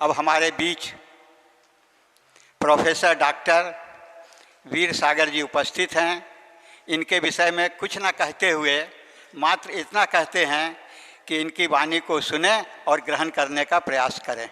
अब हमारे बीच professor doctor वीर सागर जी उपस्थित हैं। इनके विषय में कुछ न कहते हुए मात्र इतना कहते हैं कि इनकी वाणी को सुने और ग्रहण करने का प्रयास करें।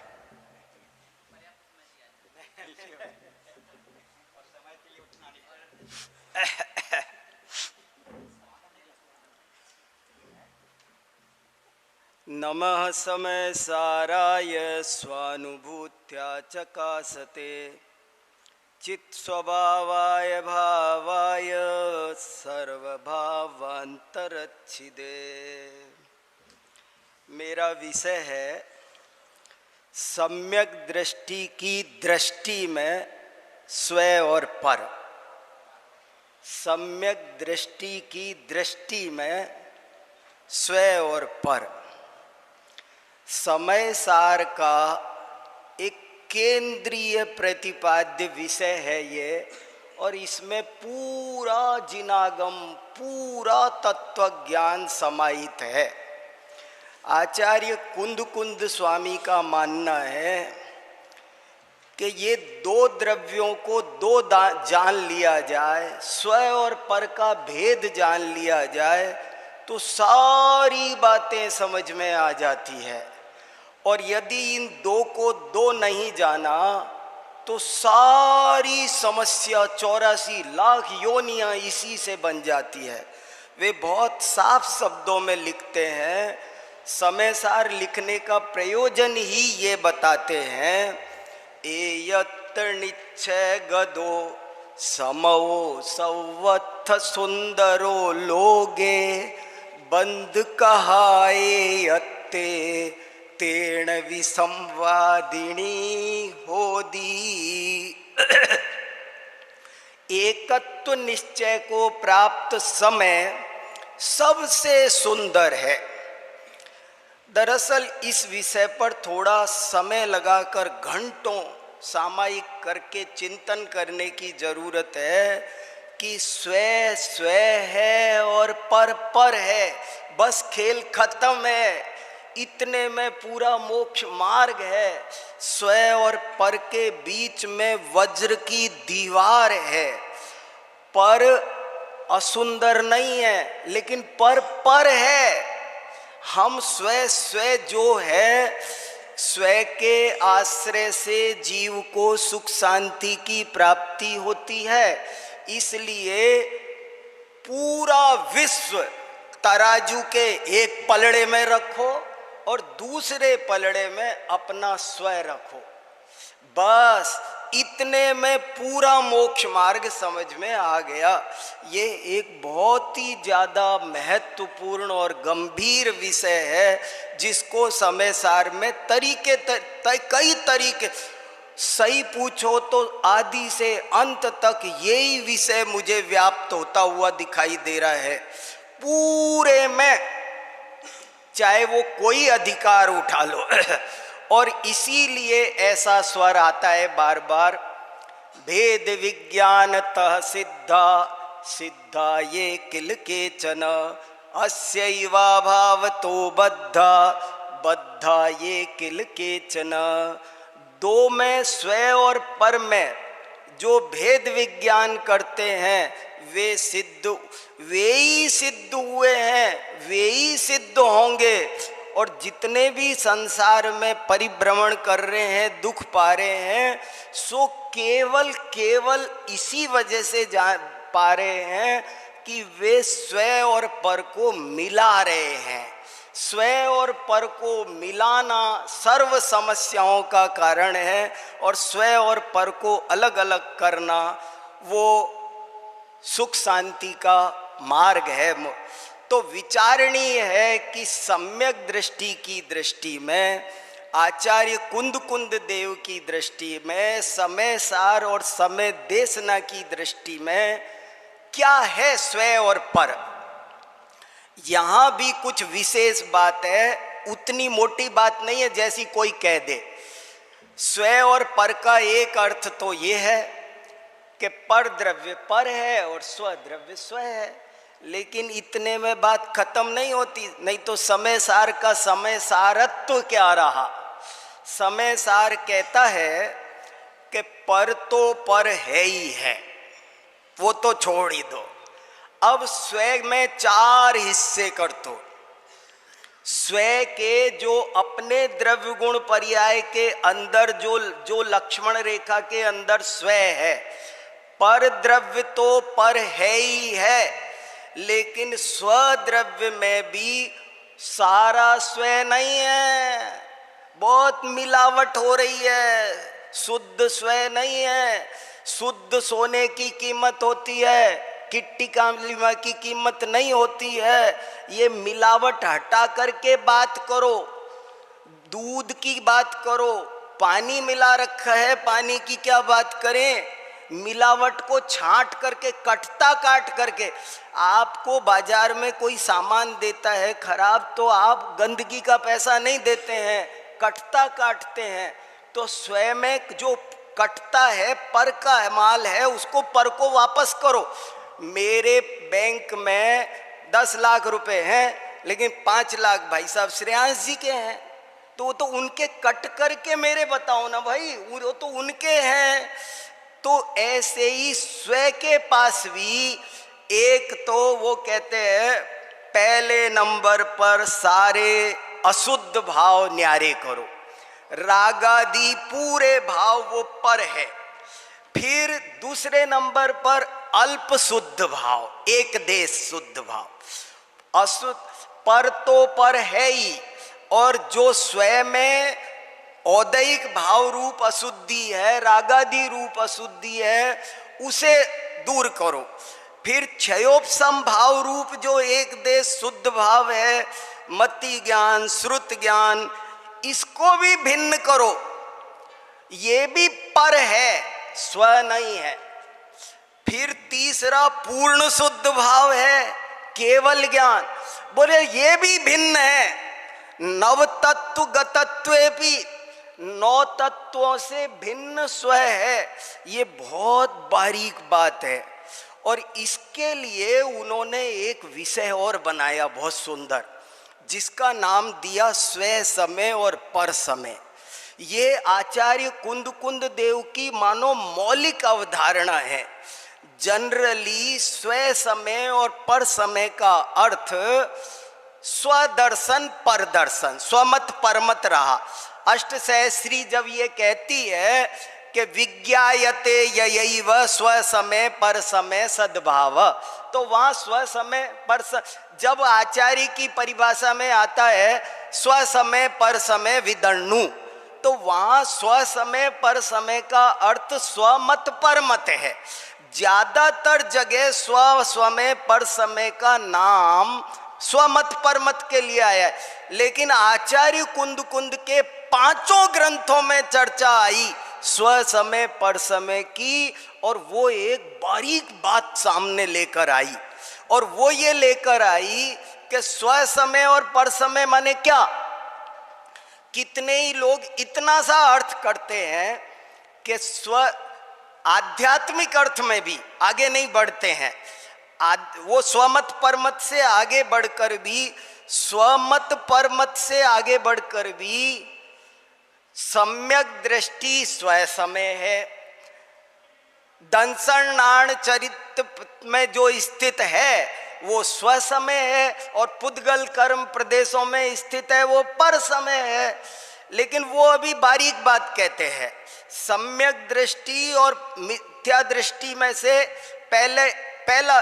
नमः समय साराय स्वानुभूत्या चकासते चित् स्वभावाय भावाय सर्वभावांतरच्छिदे। मेरा विषय है सम्यक दृष्टि की दृष्टि में स्वयं और पर। सम्यक दृष्टि की दृष्टि में स्वयं और पर। समय सार का एक केंद्रीय प्रतिपाद्य विषय है ये, और इसमें पूरा जिनागम, पूरा तत्व ज्ञान समाहित है। आचार्य कुंद स्वामी का मानना है कि ये दो द्रव्यों को दो जान लिया जाए, स्व और पर का भेद जान लिया जाए तो सारी बातें समझ में आ जाती है। और यदि इन दो को दो नहीं जाना तो सारी समस्या 84 लाख योनियां इसी से बन जाती है। वे बहुत साफ शब्दों में लिखते हैं। समय सार लिखने का प्रयोजन ही ये बताते हैं, एयत्र निश्चय गदो समो सवत्थ सुंदरो लोगे बंद कहाए यत्ते तेण विसंवादिनी होदी। एकत्व निश्चय को प्राप्त समय सबसे सुंदर है। दरअसल इस विषय पर थोड़ा समय लगाकर घंटों सामायिक करके चिंतन करने की जरूरत है कि स्वयं स्वयं है और पर है, बस खेल खत्म है। इतने में पूरा मोक्ष मार्ग है। स्वयं और पर के बीच में वज्र की दीवार है। पर असुंदर नहीं है, लेकिन पर है। हम स्वयं जो है, स्वयं के आश्रय से जीव को सुख शांति की प्राप्ति होती है। इसलिए पूरा विश्व तराजू के एक पलड़े में रखो और दूसरे पलड़े में अपना स्वयं रखो, बस इतने में पूरा मोक्ष मार्ग समझ में आ गया। ये एक बहुत ही ज़्यादा महत्वपूर्ण और गंभीर विषय है, जिसको समय सार में कई तरीके, सही पूछो तो आदि से अंत तक यही विषय मुझे व्याप्त होता हुआ दिखाई दे रहा है पूरे में, चाहे वो कोई अधिकार उठा लो। और इसीलिए ऐसा स्वर आता है बार बार, भेद विज्ञानतः सिद्धा सिद्धा ये किल केचन अस्यैवा भावतो बद्धा बद्धा ये किल केचन। दो में स्वयं और पर में जो भेद विज्ञान करते हैं वे ही सिद्ध हुए हैं, वे ही सिद्ध होंगे। और जितने भी संसार में परिभ्रमण कर रहे हैं, दुख पा रहे हैं, सो केवल इसी वजह से पा रहे हैं कि वे स्वयं और पर को मिला रहे हैं। स्वयं और पर को मिलाना सर्व समस्याओं का कारण है, और स्वयं और पर को अलग अलग करना वो सुख शांति का मार्ग है। तो विचारणीय है कि सम्यक दृष्टि की दृष्टि में, आचार्य कुंद देव की दृष्टि में, समय सार और समय देशना की दृष्टि में क्या है स्वयं और पर। यहाँ भी कुछ विशेष बात है, उतनी मोटी बात नहीं है जैसी कोई कह दे। स्वयं और पर का एक अर्थ तो ये है कि पर द्रव्य पर है और स्व द्रव्य स्व है, लेकिन इतने में बात खत्म नहीं होती। नहीं तो समय सार का समय सारत्व क्या रहा। समय सार कहता है कि पर तो पर है ही है, वो तो छोड़ ही दो। अब स्वयं में 4 हिस्से कर दो। स्वयं के जो अपने द्रव्य गुण पर्याय के अंदर जो लक्ष्मण रेखा के अंदर स्वयं है, पर द्रव्य तो पर है ही है, लेकिन स्वद्रव्य में भी सारा स्वयं नहीं है, बहुत मिलावट हो रही है, शुद्ध स्वयं नहीं है। शुद्ध सोने की कीमत होती है, किट्टी कालीमा की कीमत नहीं होती है। ये मिलावट हटा करके बात करो, दूध की बात करो, पानी मिला रखा है, पानी की क्या बात करें। मिलावट को छांट करके, कटता काट करके, आपको बाजार में कोई सामान देता है खराब, तो आप गंदगी का पैसा नहीं देते हैं, कटता काटते हैं। तो स्वयं में जो कटता है, पर का माल है, उसको पर को वापस करो। मेरे बैंक में 10 लाख रुपए हैं, लेकिन 5 लाख भाई साहब श्रेयांश जी के हैं, तो वो तो उनके कट करके मेरे बताओ ना भाई, वो तो उनके हैं। तो ऐसे ही स्वयं के पास भी एक तो वो कहते हैं पहले नंबर पर सारे अशुद्ध भाव न्यारे करो, रागादि पूरे भाव वो पर है। फिर दूसरे नंबर पर अल्प शुद्ध भाव, एक देश शुद्ध भाव, अशुद्ध पर तो पर है ही, और जो स्वयं में औदैहिक भाव रूप अशुद्धि है, रागादि रूप अशुद्धि है, उसे दूर करो। फिर क्षयोपशम भाव रूप जो एक देश शुद्ध भाव है, मति ज्ञान, श्रुत ज्ञान, इसको भी भिन्न करो। ये भी पर है, स्व नहीं है। फिर तीसरा पूर्ण शुद्ध भाव है, केवल ज्ञान, बोले ये भी भिन्न है। नव तत्व गतत्वे भी 9 तत्वों से भिन्न स्व है। ये बहुत बारीक बात है, और इसके लिए उन्होंने एक विषय और बनाया बहुत सुंदर, जिसका नाम दिया स्वयं समय और पर समय। ये आचार्य कुंद देव की मानो मौलिक अवधारणा है। जनरली स्वयं समय और पर समय का अर्थ स्वदर्शन परदर्शन, स्वमत परमत रहा। अष्टसहस्री जब ये कहती है कि विज्ञायते ययैव स्व समय पर समय सद्भाव, तो वहाँ स्व समय पर जब आचार्य की परिभाषा में आता है स्व समय पर समय विदण्णु, तो वहाँ स्व समय पर समय का अर्थ स्वमत परमत है। ज्यादातर जगह स्व समय पर समय का नाम स्वमत परमत के लिए आया है, लेकिन आचार्य कुंद के 5 ग्रंथों में चर्चा आई स्व समय पर समय की, और वो एक बारीक बात सामने लेकर आई, और वो ये लेकर आई कि स्व समय और पर समय माने क्या। कितने ही लोग इतना सा अर्थ करते हैं कि स्व आध्यात्मिक अर्थ में भी आगे नहीं बढ़ते हैं, वो स्वमत परमत से आगे बढ़कर भी, स्वमत परमत से आगे बढ़कर भी सम्यक दृष्टि स्व समय है। दंसन नाण चरित्र में जो स्थित है वो स्व समय है, और पुद्गल कर्म प्रदेशों में स्थित है वो पर समय है। लेकिन वो अभी बारीक बात कहते हैं। सम्यक दृष्टि और मिथ्या दृष्टि में से पहला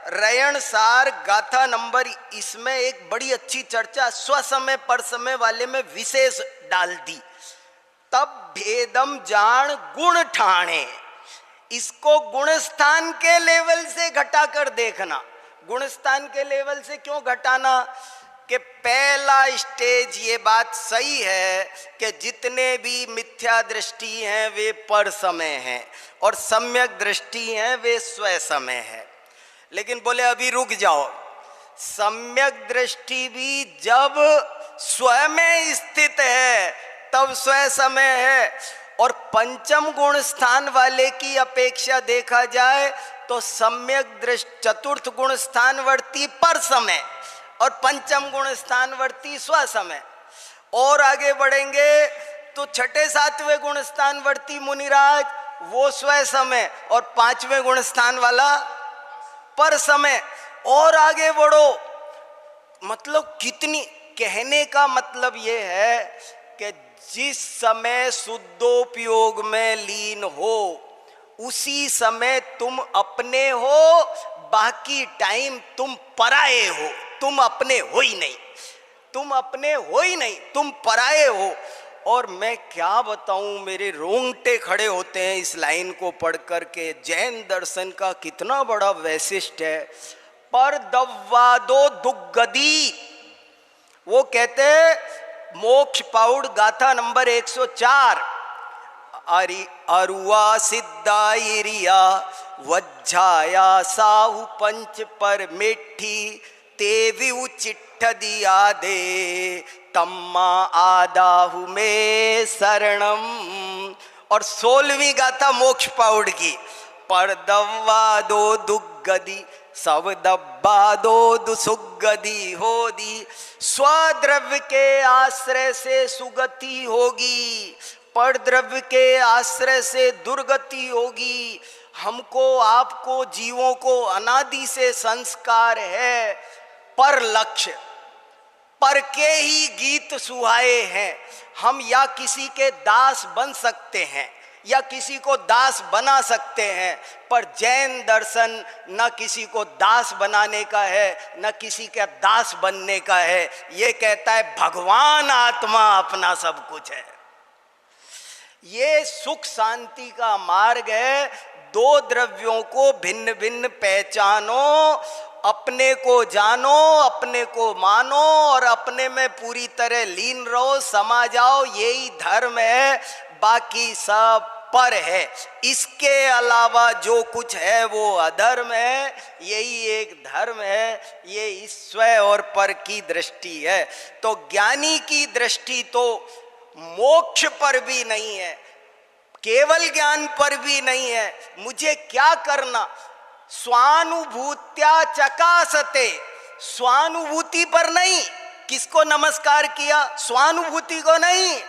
रयण सार गाथा नंबर, इसमें एक बड़ी अच्छी चर्चा स्व समय पर समय वाले में विशेष डाल दी। तब भेदम जान गुण ठाणे, इसको गुणस्थान के लेवल से घटाकर देखना। गुणस्थान के लेवल से क्यों घटाना कि पहला स्टेज ये बात सही है कि जितने भी मिथ्या दृष्टि हैं वे पर समय हैं, और सम्यक दृष्टि हैं वे स्व समय है। लेकिन बोले अभी रुक जाओ, सम्यक दृष्टि भी जब स्वयं में स्थित है तब स्व समय है, और पंचम गुण स्थान वाले की अपेक्षा देखा जाए तो सम्यक दृष्टि चतुर्थ गुण स्थानवर्ती पर समय और पंचम गुण स्थानवर्ती स्व समय। और आगे बढ़ेंगे तो छठे सातवें गुण स्थान वर्ती मुनिराज वो स्वयं समय, और पांचवें गुण स्थान वाला पर समय। और आगे बढ़ो, मतलब कितनी, कहने का मतलब ये है कि जिस समय शुद्धोपयोग में लीन हो उसी समय तुम अपने हो, बाकी टाइम तुम पराये हो। तुम अपने हो ही नहीं, तुम अपने हो ही नहीं, तुम पराये हो। और मैं क्या बताऊं, मेरे रोंगटे खड़े होते हैं इस लाइन को पढ़ कर के। जैन दर्शन का कितना बड़ा वैशिष्ट है। पर दव्वादो दुग्गदी, वो कहते मोक्ष पाउड़ गाथा नंबर 104, अरुआ सिद्धाइरिया वज्झाया साहु पंच पर मेठी तेवी चिट्ठ दिया दे तम्मा आदाहु में शरणम। और 16वीं गाथा मोक्ष पाउड़ की, पर दव्वा दो दुग्गदी सब दब्बा दो दुसुगदी होदी, स्वद्रव्य के आश्रय से सुगति होगी, पर द्रव्य के आश्रय से दुर्गति होगी। हमको आपको जीवों को अनादि से संस्कार है, पर लक्ष्य पर के ही गीत सुहाए हैं। हम या किसी के दास बन सकते हैं या किसी को दास बना सकते हैं, पर जैन दर्शन न किसी को दास बनाने का है न किसी का दास बनने का है। ये कहता है भगवान आत्मा अपना सब कुछ है। ये सुख शांति का मार्ग है। दो द्रव्यों को भिन्न भिन्न पहचानो, अपने को जानो, अपने को मानो और अपने में पूरी तरह लीन रहो, समा जाओ। यही धर्म है, बाकी सब पर है। इसके अलावा जो कुछ है वो अधर्म है। यही एक धर्म है। ये ईश्वर और पर की दृष्टि है। तो ज्ञानी की दृष्टि तो मोक्ष पर भी नहीं है, केवल ज्ञान पर भी नहीं है। मुझे क्या करना, स्वानुभूत्या चकासते, स्वानुभूति पर नहीं। किसको नमस्कार किया? स्वानुभूति को नहीं,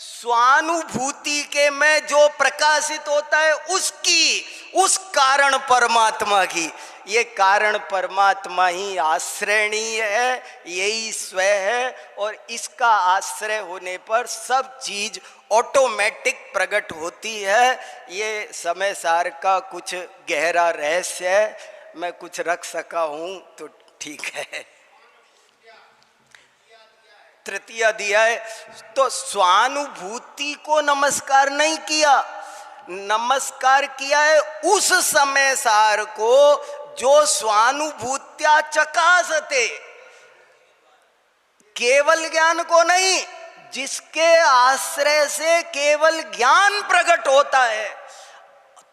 स्वानुभूति के में जो प्रकाशित होता है उसकी, उस कारण परमात्मा की। ये कारण परमात्मा ही आश्रयणीय है, यही स्वयं है। और इसका आश्रय होने पर सब चीज ऑटोमेटिक प्रकट होती है। ये समय सार का कुछ गहरा रहस्य है। मैं कुछ रख सका हूं तो ठीक है। तृतीय अध्याय। तो स्वानुभूति को नमस्कार नहीं किया, नमस्कार किया है उस समय सार को जो स्वानुभूत्या चकासते, केवल ज्ञान को नहीं, जिसके आश्रय से केवल ज्ञान प्रकट होता है।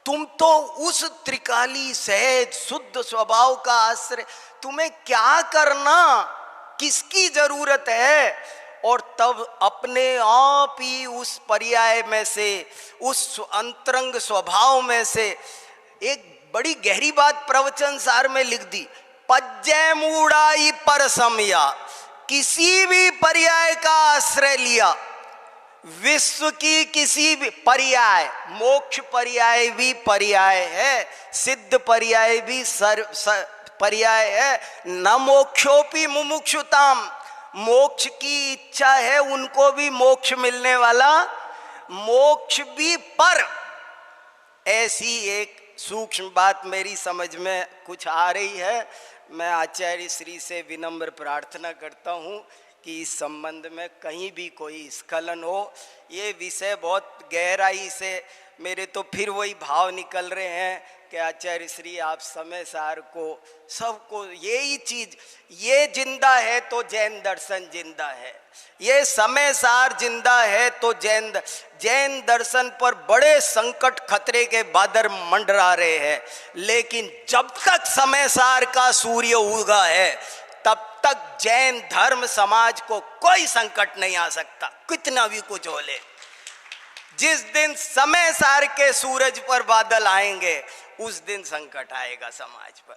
तुम तो उस त्रिकाली सहज शुद्ध स्वभाव का आश्रय, तुम्हें क्या करना, किसकी जरूरत है? और तब अपने आप ही उस पर्याय में से, उस अंतरंग स्वभाव में से एक बड़ी गहरी बात प्रवचन सार में लिख दी। पज्जै मूढ़ाई पर समया, किसी भी पर्याय का आश्रय लिया, विश्व की किसी भी पर्याय, मोक्ष पर्याय भी पर्याय है, सिद्ध पर्याय भी पर्याय है। न मोक्षोपि मुमुक्षुताम, मोक्ष की इच्छा है उनको भी मोक्ष मिलने वाला, मोक्ष भी पर। ऐसी एक सूक्ष्म बात मेरी समझ में कुछ आ रही है। मैं आचार्य श्री से विनम्र प्रार्थना करता हूँ कि इस संबंध में कहीं भी कोई स्खलन हो। ये विषय बहुत गहराई से मेरे तो फिर वही भाव निकल रहे हैं कि आचार्य श्री आप समय सार को, सबको यही चीज, ये जिंदा है तो जैन दर्शन जिंदा है, ये समय सार जिंदा है तो जैन दर्शन पर बड़े संकट खतरे के बादल मंडरा रहे हैं। लेकिन जब तक समय सार का सूर्य उगा है तब तक जैन धर्म समाज को कोई संकट नहीं आ सकता, कितना भी कुछ हो ले। जिस दिन समय सार के सूरज पर बादल आएंगे उस दिन संकट आएगा समाज पर।